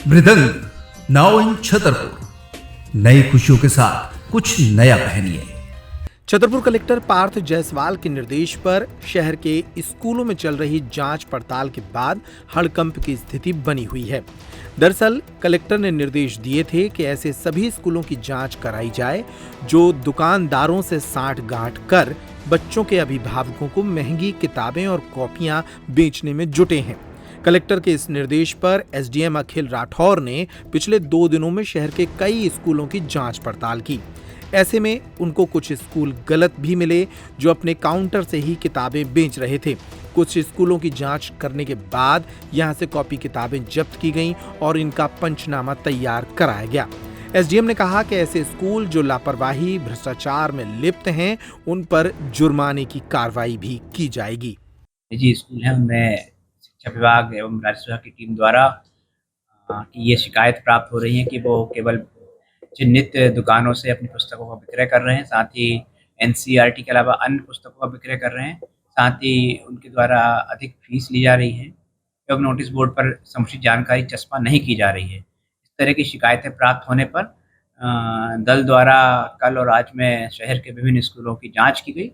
मृदंग now in Chhatarpur. नई खुशियों के साथ कुछ नया पहनिए। छतरपुर कलेक्टर पार्थ जायसवाल के निर्देश पर शहर के स्कूलों में चल रही जांच पड़ताल के बाद हड़कंप की स्थिति बनी हुई है। दरअसल कलेक्टर ने निर्देश दिए थे कि ऐसे सभी स्कूलों की जांच कराई जाए जो दुकानदारों से साठ-गांठ कर बच्चों के अभिभावकों को महंगी किताबें और कॉपियां बेचने में जुटे हैं। कलेक्टर के इस निर्देश पर एसडीएम अखिल राठौर ने पिछले 2 दिनों में शहर के कई स्कूलों की जांच पड़ताल की। ऐसे में उनको कुछ स्कूल गलत भी मिले जो अपने काउंटर से ही किताबें बेच रहे थे। कुछ स्कूलों की जांच करने के बाद यहां से कॉपी किताबें जब्त की गईं और इनका पंचनामा तैयार कराया गया। एसडीएम ने कहा कि ऐसे स्कूल जो लापरवाही भ्रष्टाचार में लिप्त हैं उन पर जुर्माने की कार्रवाई भी की जाएगी। निजी स्कूल हैं उनमें शिक्षा विभाग एवं राजस्व विभाग की टीम द्वारा कि ये शिकायत प्राप्त हो रही है कि वो केवल चिन्हित दुकानों से अपनी पुस्तकों का विक्रय कर रहे हैं, साथ ही एनसीईआरटी के अलावा अन्य पुस्तकों का विक्रय कर रहे हैं, साथ ही उनके द्वारा अधिक फीस ली जा रही है एवं नोटिस बोर्ड पर समुचित जानकारी चस्पा नहीं की जा रही है। इस तरह की शिकायतें प्राप्त होने पर दल द्वारा कल और आज में शहर के विभिन्न स्कूलों की जाँच की गई।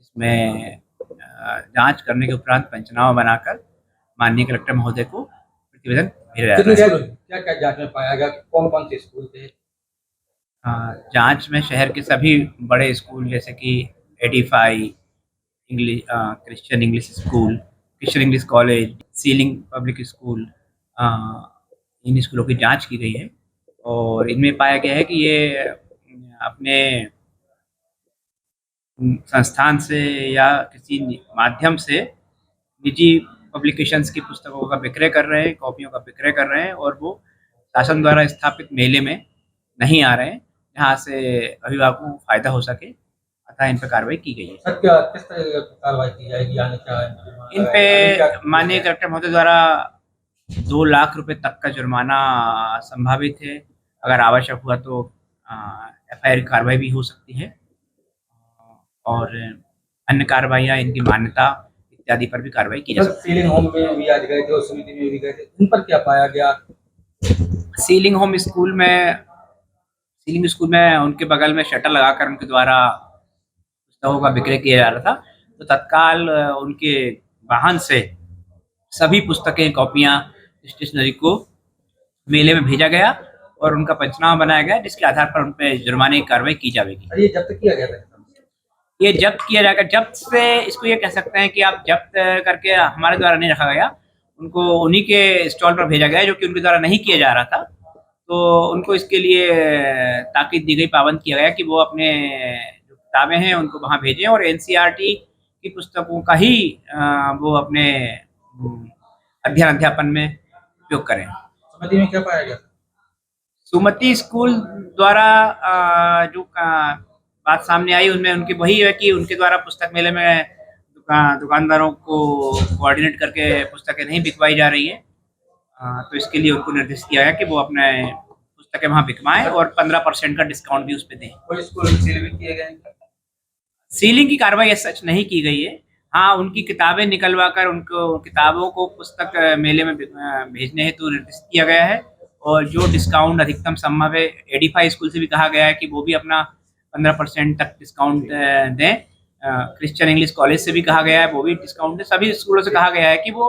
इसमें जाँच करने के उपरांत पंचनामा बनाकर माननीय कलेक्टर महोदय को प्रतिवेदन भेजा जाएगा। क्या जांच में पाया गया? कौन-कौन से स्कूल थे? जांच में शहर के सभी बड़े स्कूल जैसे कि Edify English, Christian English school, Christian English college, ceiling public school, इन स्कूलों की जांच की गई है और इनमें पाया गया है कि ये अपने संस्थान से या किसी माध्यम से निजी पब्लिकेशंस की पुस्तकों का विक्रय कर रहे हैं, कॉपियों का विक्रय कर रहे हैं और वो शासन द्वारा स्थापित मेले में नहीं आ रहे हैं, जहाँ से अभिभावकों को फायदा हो सके, अतः इन पर कार्रवाई की गई है। सर क्या किस तरह की कार्रवाई की जाएगी? यानी क्या इन पे माननीय कलेक्टर महोदय द्वारा 2 लाख रुपए तक का जुर्माना संभावित है। अगर आवश्यक हुआ तो एफआईआर की कार्रवाई भी हो सकती है और अन्य कार्रवाइयाँ इनकी मान्यता इत्यादि पर भी कार्रवाई की जा सकती है। सीलिंग होम में भी आज गए थे और समिति में भी गए थे, उन पर क्या पाया गया? सीलिंग होम स्कूल में उनके बगल में शटर लगाकर उनके द्वारा पुस्तकों का विक्रय किया जा रहा था, तो तत्काल उनके वाहन से सभी पुस्तकें, कॉपियां, स्टेशनरी को मेले में भेजा गया और उनका पंचनामा बनाया गया, जिसके आधार पर उन पर जुर्माने की कार्रवाई की जाएगी। ये जब्त किया गया था? ये जब्त किया जाएगा। जब्त से इसको ये कह सकते हैं कि आप जब्त करके हमारे द्वारा नहीं रखा गया, उनको उन्हीं के स्टॉल पर भेजा गया जो कि उनके द्वारा नहीं किया जा रहा था। तो उनको इसके लिए ताकीद दी गई, पाबंद किया गया कि वो अपने जो किताबें हैं उनको वहाँ भेजें और एनसीईआरटी की पुस्तकों का ही वो अपने अध्ययन अध्यापन में उपयोग करें। समिति में क्या पाया गया? सुमति स्कूल द्वारा जो बात सामने आई उनमें उनकी वही है कि उनके द्वारा पुस्तक मेले में दुकानदारों को कोऑर्डिनेट करके पुस्तकें नहीं बिकवाई जा रही हैं, तो इसके लिए उनको निर्देश किया गया कि वो अपने पुस्तकें वहाँ बिकवाएं और 15% का डिस्काउंट भी उस पर दें। कोई स्कूल सील भी किए गए? सीलिंग की कार्रवाई ऐसा सच नहीं की गई है। हाँ, उनकी किताबें निकलवा कर उनको किताबों को पुस्तक मेले में भेजने हेतु निर्देशित किया गया है और जो डिस्काउंट अधिकतम संभव है, एडिफाई स्कूल से भी कहा गया है कि वो भी अपना 15% तक डिस्काउंट दें। क्रिश्चियन इंग्लिश कॉलेज से भी कहा गया है वो भी डिस्काउंट दें। सभी स्कूलों से कहा गया है कि वो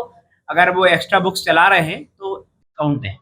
अगर वो एक्स्ट्रा बुक्स चला रहे हैं तो डिस्काउंट दें।